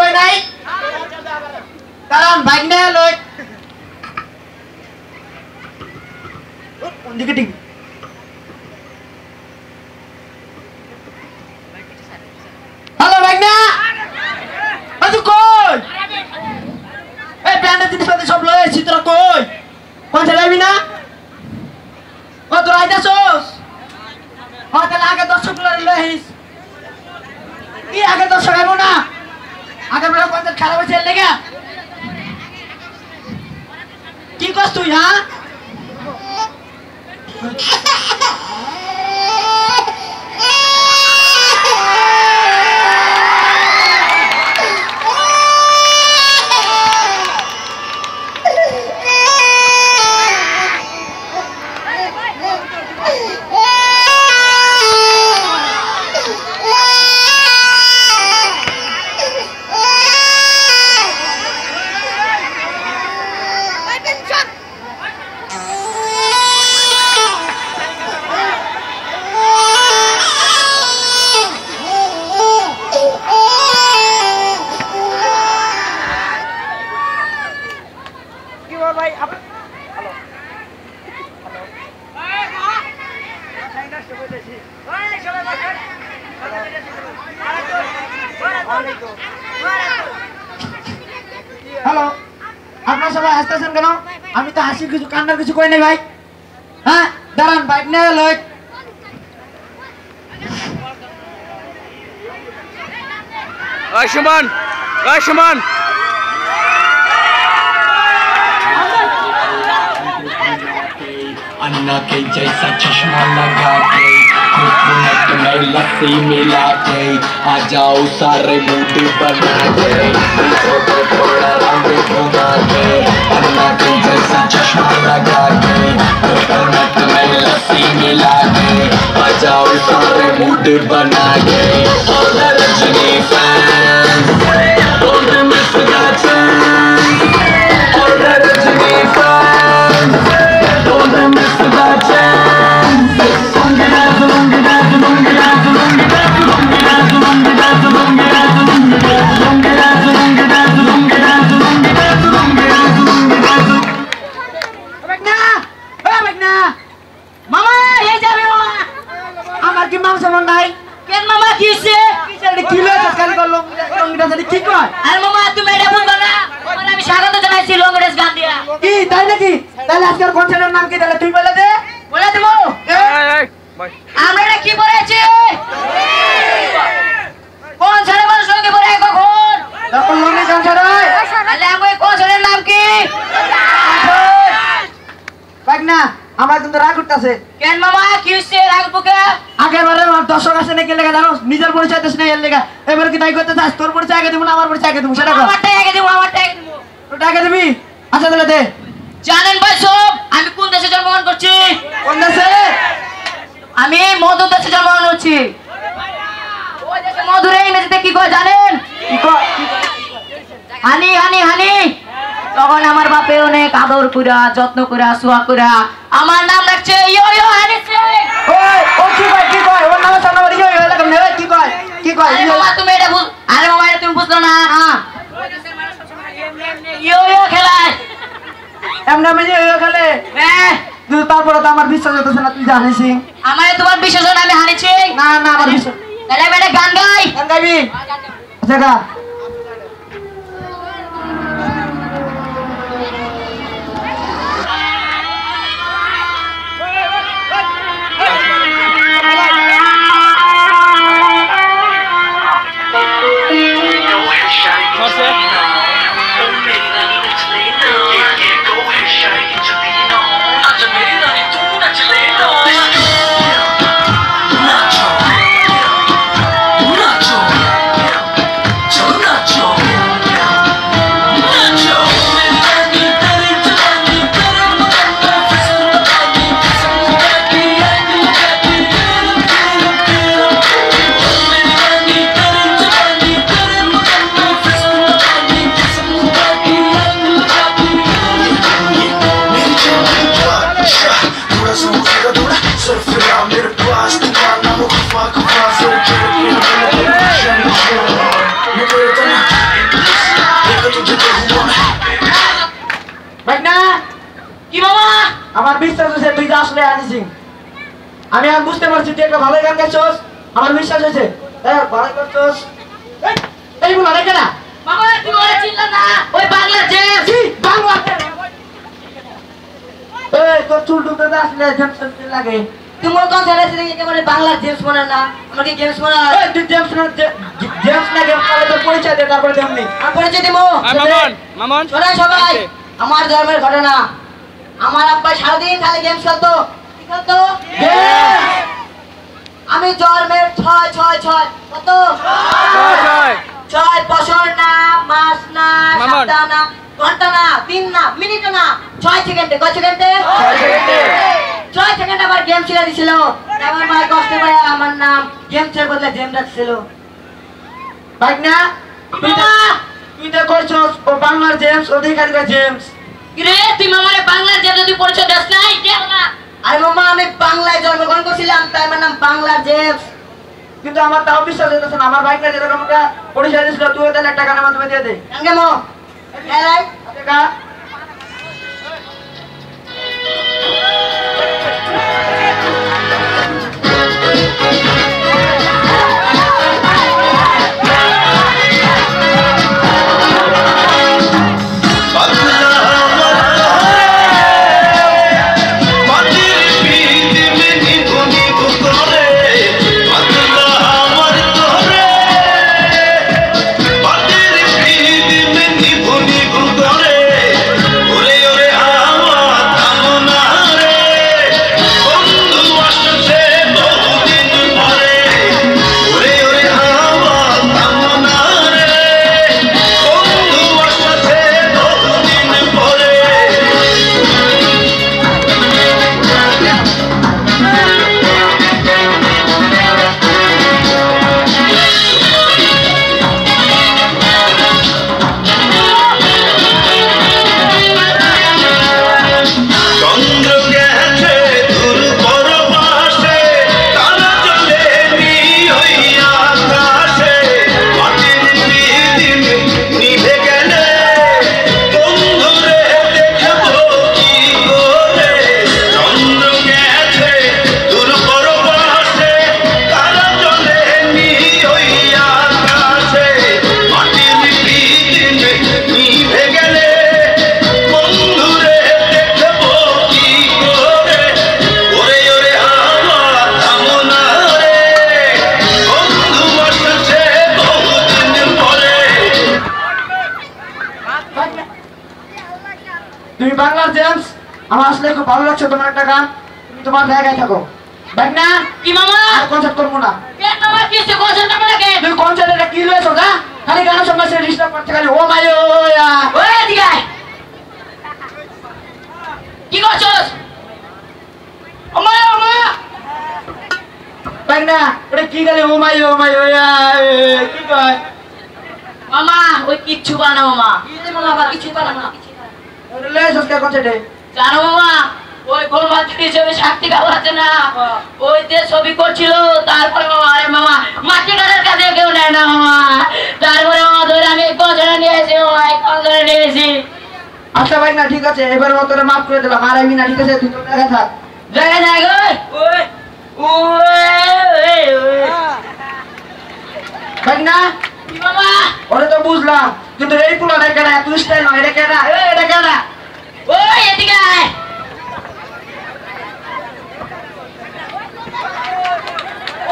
কই নাই কারণ বাইক না লই কোন দিকে ঠিক হ্যালো বাইক না আজ কই এই ব্যান্ডের জিনিসপাতি সব লই আইছি তোরা কই কোন যাবি না কত রাইতাছস হয়তো আগে দর্শক লই আইস কি আগে দর্শক আইবো না আগে বেলা কত খারাপ হইছে লাগা কি কস তুই হ্যাঁ হ্যালো আপনারা সবাই হাসতেছেন কেন আমি তো হাসি কিছু কান্নার কিছু কই নাই ভাই হ্যাঁ দাঁড়ান বাইক নিয়ে লই সুমন সুমন अन्ना के जैसा चश्मा लगा के कोकोनट में लस्सी मिला के आ जाओ सारे मूड बना के थोड़ा रंग घुमा के अन्ना के जैसा चश्मा लगा के कोकोनट में लस्सी मिला के आ जाओ सारे मूड बना के all the Rajini fans all the Mr. Gachans all the Rajini fans all the Mr. Gachans মামা এই যাবে মামা আমার কি মাংস মন্ডাই কেন মামা কি হইছে কি লয় কাল করলো লঙ্গিটা জানি কি কয় আরে মামা তুমি এটা বুঝবা না আমি স্বাগত জানাইছি লংরেস গান দিয়া কি তাই নাকি তাহলে আজকের কনসার্টের নাম কি তাহলে তুই বলে দে বলে দেব আমরা এটা কি পড়েছি কোন ছেলে মানুষ সঙ্গে পড়ে কখন তখন লঙ্গি কনসার্ট হয় তাহলে আমার কনসার্টের নাম কি বাইক না আমার কিন্তু রাগ উঠতাছে কেন মামা কি হইছে রাগ বুকে আগেরবারে আমার দর্শক আছে নাকি লেগে জানো নিজের পরিচয় দিস না এর লেগে এবারে কি তাই করতে চাস তোর পরিচয় আগে দিব না আমার পরিচয় আগে দিব সেটা কর আমারটাই আগে দেব আমারটাই আগে দেব তো টাকা দিবি আচ্ছা তাহলে দে জানেন ভাই সব আমি কোন দেশে জন্মগ্রহণ করছি কোন দেশে আমি মধু দেশে জন্মগ্রহণ করছি ওই দেশে মধুরে ইংরেজিতে কি কয় জানেন কি কয় হানি হানি হানি তখন আমার বাপে অনেক আদর কইরা যত্ন কইরা সুয়া কইরা আমার নাম রাখছে ইয়ো ইয়ো হানি সিং ওই ও কি কয় ওর নাম সামনে বাড়ি হই এরকম নেবে কি কয় আরে মামা তুমি এটা বুঝ আরে মামা এটা তুমি বুঝলো না হ্যাঁ ইয়ো ইয়ো খেলায় এমন আমি যে খেলে হ্যাঁ কিন্তু তারপরে তো আমার বিশ্বাস হতেছে না তুই জানিস আমার তোমার বিশেষ আমি হানি সিং না না আমার বিশ্বাস তাহলে আমি একটা গান গাই গান গাইবি জায়গা বিশ্বাস হয়েছে তুই যে আসলে হানি সিং। আমি আর বুঝতে পারছি তুই একটা ভালো গান গাইছস, আমার বিশ্বাস হয়েছে। ভালো করছস। এই বলা রেখে না মামা তুই ওরে চিনলা না, ওই বাংলার জেমস। বাংলা তোর চুল টুলতে আসলে জেমস লাগে। তুমি কোন ছেলে ছেলে একেবারে বাংলার জেমস মনে না, আমাকে গেমস মনে হয়। তুই জেমস না জেমস তাহলে তোর পরিচয় দে, তারপরে দেমনি। আমি পরিচয় দেবো। মামন শোনেন সবাই, আমার ধর্মের ঘটনা। আমার আব্বা সারাদিন খালি গেমস খেলতো। কি খেলতো? আমি জন্মের 6 কত 6 বছর না, মাস না, সপ্তাহ না, ঘন্টা না, দিন না, মিনিট না, 6 সেকেন্ডে। কয় সেকেন্ডে? 6 সেকেন্ডে আমার গেম ছেড়ে দিছিল। আমার মা কষ্ট পায় আমার নাম গেমসের বদলে জেম রাখছিল। ভাই না তুই তো করছস ও বাংলার জেমস, অধিকারীর জেমস। রে তুই মামারে বাংলার জেম যদি পরিচয় দাস নাই দেও না। আরে মামা আমি বাংলায় জন্মগ্রহণ করছিলাম, তাই আমার নাম বাংলার জেমস। কিন্তু আমার তাও বিশ্বাস হইতেছে না, আমার বাইকটা যেরকম একটা পরিচয় দিয়েছিল তুই তাহলে একটা গানের মাধ্যমে দিয়ে দে। কেমন দেখা তুমি বাংলার জেমস, আমার আসলে খুব ভালো লাগছে তোমার একটা গান। তুমি তোমার জায়গায় থাকো। দেখ না কি মামা আর কনসার্ট করবো না। কেন মামা কিসে কনসার্ট করব না কেন? তুই কনসার্টে কি লয়েছ না? খালি গানের সঙ্গে সে ডিস্টার্ব করতে খালি ও মাই ও ইয়া। ওই এদিকে আয়। কি করছস? ওমা দেখ না ওটা কি গালি ও মাই ও ইয়া কি কয়? মামা ওই কিচ্ছু বানা মামা। কি রে মামা বা কিছু বানা না। ওটা লয়েছ কে কনসার্টে? জানো মামা ওই গোলমাল হিসেবে শাক্তি কাপড় আছে না, ওই যে ছবি করছিল। তারপরে মামা আরে মামা মাটি কাটার কাছে কেউ নেয় না মামা। তারপরে মামা ধরে আমি কনসার্টে নিয়ে এসেছি মামা, কনসার্টে নিয়ে এসেছি। আচ্ছা ভাই না ঠিক আছে, এবার মতো মাফ করে দিলাম। আর আমি না ঠিক আছে, তুই তোর জায়গায় থাক। জায়গায় যাই গো। ভাই না কি মামা? ওটা তো বুঝলাম, কিন্তু এই পুরো এটা এত স্টাইল নয়। এটা কেনা এটা কেনা ওই এদিকে আয়।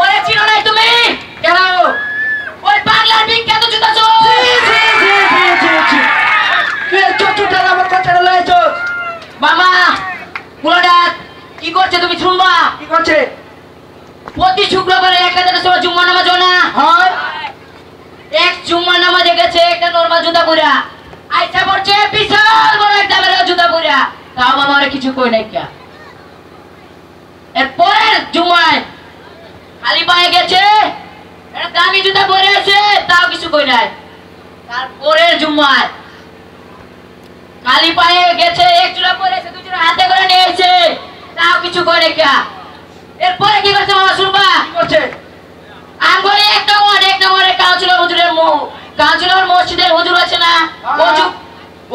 ওরে চিনো নাই তুমি? কেন? ওই বাংলার বিখ্যাত জুতা চোর। তুই চোখটা আমার কনসার্টে লয়েছ। মামা পুরোটা কি করছে তুমি শুনবা? কি করছে? প্রতি শুক্রবারে একটা দিনের সময় জুম্মা নামাজ হয় না? হয় এক জুম্মা নামাজে গেছে একটা নরমাল জুতা পরা, আইসা পড়ছে বিশাল বড় একটা বেলা জুতা পরা। তাও মামা ওরে কিছু কই নাই কে। এরপরের জুম্মায় খালি পায়ে গেছে, একটা দামি জুতা পরে আছে, তাও কিছু কই নাই। তারপরের জুম্মায় খালি পায়ে গেছে, এক জোড়া পরে আছে, দুই জোড়া হাতে করে নিয়ে এসেছে, তাও কিছু কই নাই কে। এরপরে কি করছে মামা শুনবা? কি করছে? আমগরে একটা ওয়ার্ডে কাউন্সিলর হুজুরের কাউন্সিলর মসজিদের হুজুর আছে না,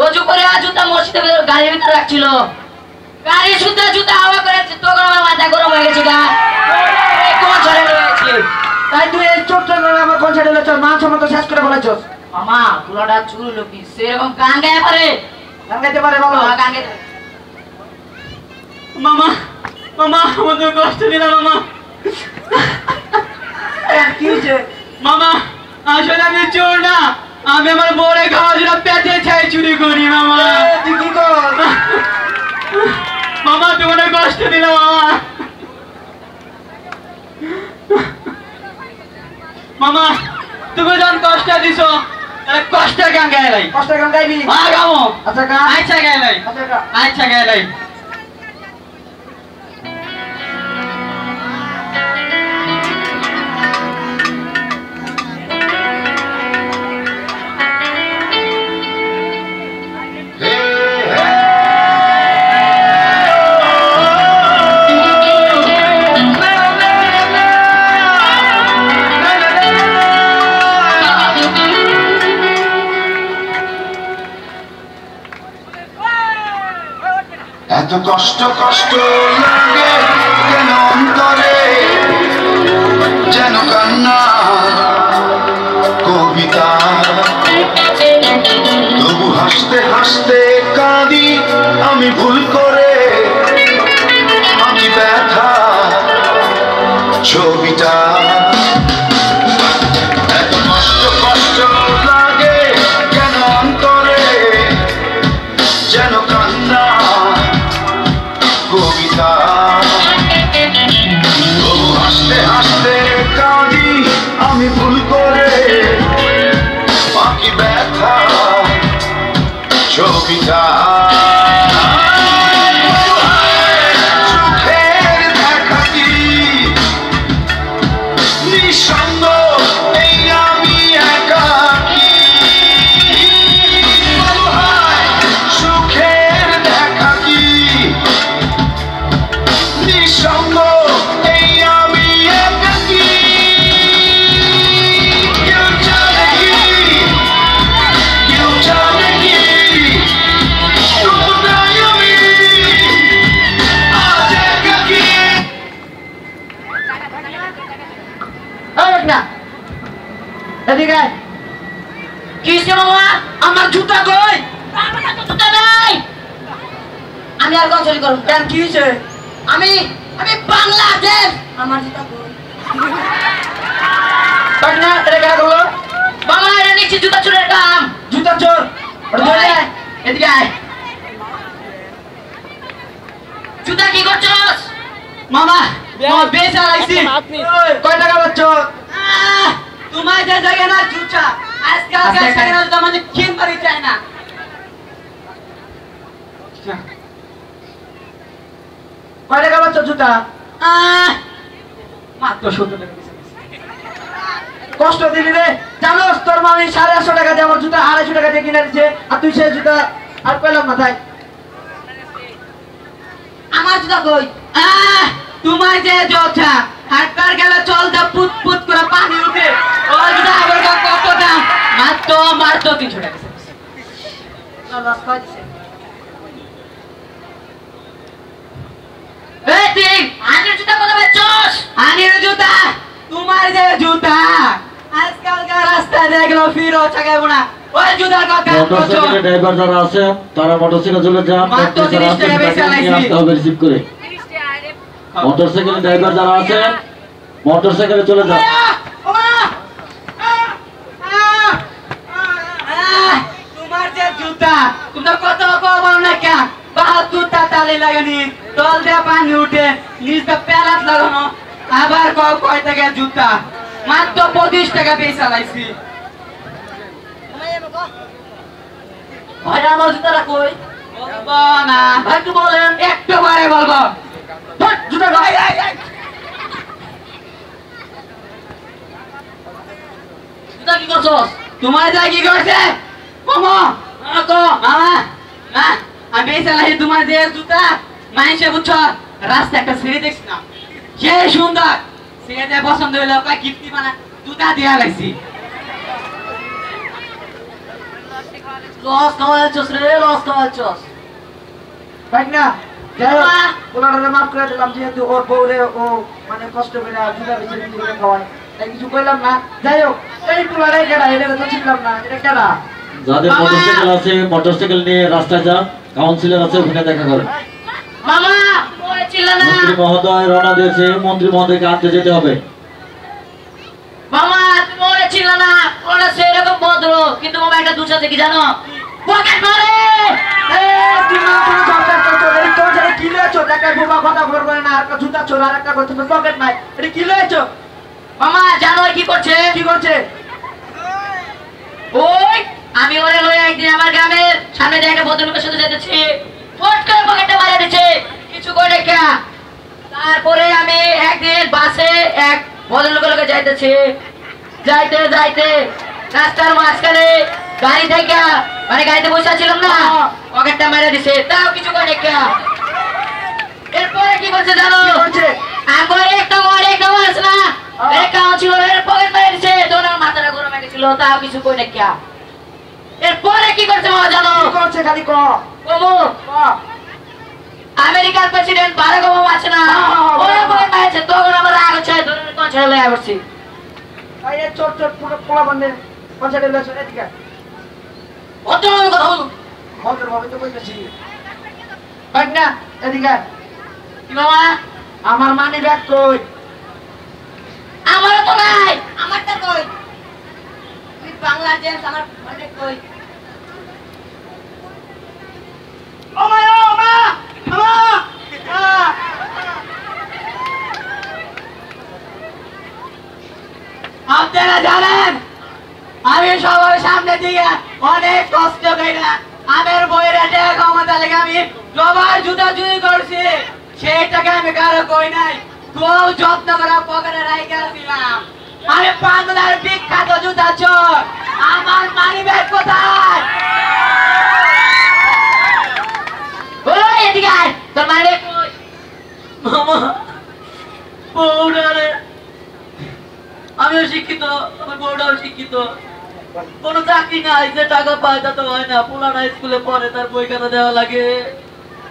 ওযু করে জুতা মসজিদের গাড়ির ভিতরে রাখছিল। গাড়ি সুতা জুতা হাওয়া করেছে তো গরম মাথা গরম হয়ে গেছে গা কোন ছেড়ে রয়েছে তাই তুই এই চট্টগ্রামে আমার কনসার্ট হলে চল মান সম্মান তো শেষ করে বলেছস মামা পুরোটা চুল লোকি সেরকম গান গায়ে পারে গান গাইতে পারে বলো গান গাইতে মামা মামা আমাদের কষ্ট দিলা মামা কি হয়েছে মামা আসলে আমি চোর না আমি আমার বড়ে খাওয়া জন্য পেটে ছাই চুরি করি মামা তুই কি কর মামা তোমার কষ্ট দিল মামা মামা তুমি যখন কষ্ট দিছো কষ্টের গান গায়ে লাই কষ্টের গান গাইবি গামো আচ্ছা গান আচ্ছা গায়ে লাই আচ্ছা গা আচ্ছা গায়ে লাই এত কষ্ট কষ্ট লাগে কেন অন্তরে যেন কান্না কবিতা তবু হাসতে হাসতে কাঁদি আমি ভুল করে আমি ব্যথা ছবিটা এত কষ্ট কষ্ট লাগে কেন অন্তরে যেন কান্না কবিতা তবু হাসতে হাসতে কাঁদি আমি ভুল করে বাকি ব্যথা ছবিটা চোখের দেখা কি নিঃসঙ্গ এই আমি একাকী সুখের দেখা কি নিঃসঙ্গ এই আমি একাকী কেউ জানে কি কোথায় আমি আজ একাকী এই না এদিকে আয়। কিসে মামা আমার জুতা কই আমার তো জুতা নাই আমি আর কোন চুরি করব কেন কি হয়েছে আমি আমি বাংলাদেশ আমার জুতা কই পাক না এটা কেন করলো বাংলা এর নিচে জুতা চুরের কাম জুতা চোর ওটা ধরে আয় এদিকে আয় জুতা কি করছস মামা মামা বেশ আইছি ওই, কয় টাকা পাচ্ছ তোমার যে জায়গা না জুতা আজকাল আজকে জায়গা না জুতা মানে কিন পারি চায় না কয় টাকা পাচ্ছ জুতা মাত্র 70 টাকা দিছে। কষ্ট দিলি রে জানোস তোর মামি 850 টাকা দিয়ে আমার জুতা 250 টাকা দিয়ে কিনে দিচ্ছে আর তুই সে জুতা আর পেলাম না তাই আমার জুতা কই তোমার যে জোছা হাটবার গেলে চল দা পুত পুত করে পানি উঠে ওই জুতা আবার কত দাম মাত্র 300 টাকা দিছে। লস কই দিছে এই ঠিক আনের জুতা কত বেচছস আনির জুতা তোমার যে জুতা আজকালকার রাস্তা দেখলো ফিরো চাকায় বোনা ওই জুতার কথা মোটরসাইকেলের ড্রাইভার যারা আছে তারা মোটরসাইকেল চলে যান মাত্র 30 টাকা বেশি আলাইছি। আসতে হবে রিসিভ করে মোটরসাইকেলের ড্রাইভার যারা আছে মোটরসাইকেলে চলে যান তোমার যে জুতা তোমরা কত কমাও না কেন 72টা তালি লাগানি তল দিয়ে পানি উঠে নিচ দিয়ে প্যারাত লাগানো আবার কয় টাকা জুতা মাত্র 25 টাকা বেশি চালাইছি ভাই আমার জুতাটা কই বলবো না ভাই একটু বলেন একটু বারে বলবো ধর, জুতা কই জুতা কি করছস তোমার যা কি করছে মামা কো মামা না আমি চালাই তোমার যে জুতা মাইসে বুঝছো রাস্তা একটা ছেড়ে দেখছি না সে সুন্দর ছেড়ে পছন্দ হইলো কয় গিফটি বানা জুতা দিয়া লাইছি লস খাওয়াচ্ছস রে লস খাওয়াচ্ছস পাক না যাই হোক ওনারা মাফ করে দিলাম যেহেতু ওর বউরে ও মানে কষ্ট করে জুতা বেছে বিক্রি করে খাওয়ায় তাই কিছু কইলাম না। যাই হোক এই পোলারে কেডা এটা তো চিনলাম না, এটা কেডা? যাদের মোটরসাইকেল আছে মোটরসাইকেল নিয়ে রাস্তায় যান, কাউন্সিলর আছে ওখানে দেখা করেন। মামা ওরে ছিল না মন্ত্রী মহোদয় রওনা দিয়েছে, মন্ত্রী মহোদয়কে আনতে যেতে হবে। মামা তুমি ওরে ছিল না, ওরা সেরকম ভদ্র কিন্তু মামা একটা দুষ আছে কি জানো, পকেট মারে। এই তুমি তুমি সরকার তো এই তো যারা কি লয়েছো টাকা বোবা কথা বলবে না, একটা জুতা চোর আর একটা করতে পকেট নাই, এটা কি লয়েছো? মামা জানো কি করছে? কি করছে? ওই আমি ওরে লয়ে একদিন আমার গ্রামের সামনে দিয়ে একটা ভদ্রলোকের সাথে যেতেছি, ফট করে পকেটটা মারা দিচ্ছে, কিছু করে দেখা। তারপরে আমি একদিন বাসে এক ভদ্রলোকের লগে যাইতেছি, যাইতে যাইতে রাস্তার মাঝখানে গাড়ি থেকে মানে গাড়িতে বসে ছিলাম না, পকেটটা মারা দিছে, তাও কিছু করে দেখা। এরপরে কি করছে জানো? কি করছে? আগে একটা আছে না, একটা ছিল এর পকেট মারা দিছে, তোর মাথাটা গরম হয়ে গেছিল, তাও কিছু করে দেখা। এরপরে কি করছে মামা জানো? কি করছে খালি ক ওমো আমেরিকার প্রেসিডেন্ট বারাক ওবামা আছে না, ওরে পকেট মারছে, তখন আমার রাগ হচ্ছে, ধরে কোন ছেলে লয়ে আসছি। এই চোর চোর পুরো পোলা বন্ধে পঞ্চায়েত লয়েছো এদিকে অত কথা বলুন ভদ্র ভাবে তো কইতেছি। ভাই না এদিকে কি মামা? আমার মানি ব্যাগ কই? আমারও তো নাই। আমারটা কই? তুই বাংলাদেশ আমার মানে কই? ও মা আপনারা জানেন আমি সবার সামনে দিকে অনেক কষ্ট করে আমার বইয়ের টাকা ক্ষমতা লেগে আমি সবার জুতা চুরি করছি, সেইটাকে আমি কারো কই নাই, খুব যত্ন করে পকেটে রাইখা দিলাম। আমি বাংলার বিখ্যাত জুতা চোর, আমার মানি ব্যাগ কোথায়? ওই এদিকে আয়, তোর মানে কই? মামা বউডারে আমিও শিক্ষিত, আমার বউটাও শিক্ষিত, কোনো চাকরি নাই, যে টাকা পায় তা তো হয় না, পুরানা স্কুলে পড়ে, তার বই খাতা দেওয়া লাগে,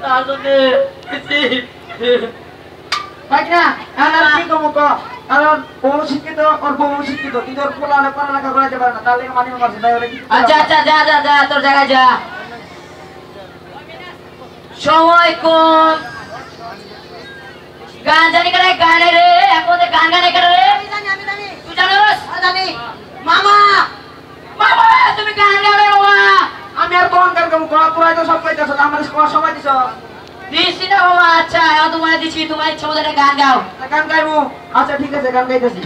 তার জন্য ভাই না আমার কি কমু ক? কারণ ও শিক্ষিত ওর বউ শিক্ষিত কিন্তু ওর পোলা পড়ালেখা করাইতে পারে না, তাহলে মানি মারছে তাই ওরা কি আচ্ছা আচ্ছা যা যা যা তোর জায়গায় যা, সময় কম, গান জানি কেন গানে রে, এখন গান গানে কেন রে? আমি জানি তুই জানোস? জানি মামা বাবা তুমি গান গাবে বাবা। আমি আর কোন কার কমু ক? তোরা তো সব কইতাছ, আমার কোন সময় দিছ? দিছি না বাবা, আচ্ছা এখন তোমায় দিছি, তোমার ইচ্ছা মতো একটা গান গাও। গান গাইবো? আচ্ছা ঠিক আছে গান গাইতেছি।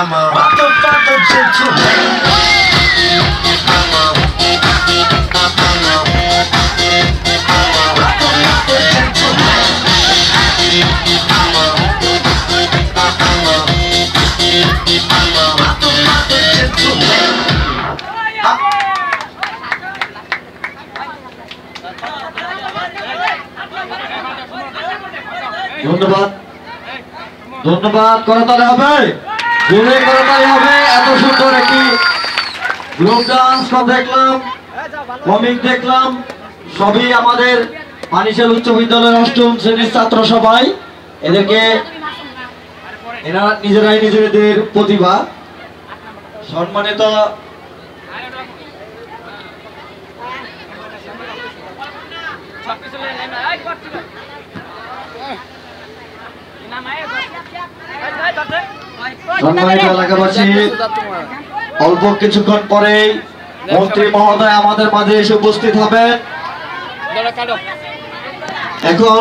I'm a motherfucker gentleman. ধন্যবাদ ধন্যবাদ করতালি হবে, জোরে করতালি হবে। এত সুন্দর একটি গ্রুপ ডান্স দেখলাম, কমিক দেখলাম, সবই আমাদের মানিশাল উচ্চ বিদ্যালয়ের অষ্টম শ্রেণীর ছাত্র সবাই। এদেরকে এরা নিজেরাই নিজেদের প্রতিভা সম্মানিত সম্মানিত এলাকাবাসী, অল্প কিছুক্ষণ পরেই মন্ত্রী মহোদয় আমাদের মাঝে এসে উপস্থিত হবেন। এখন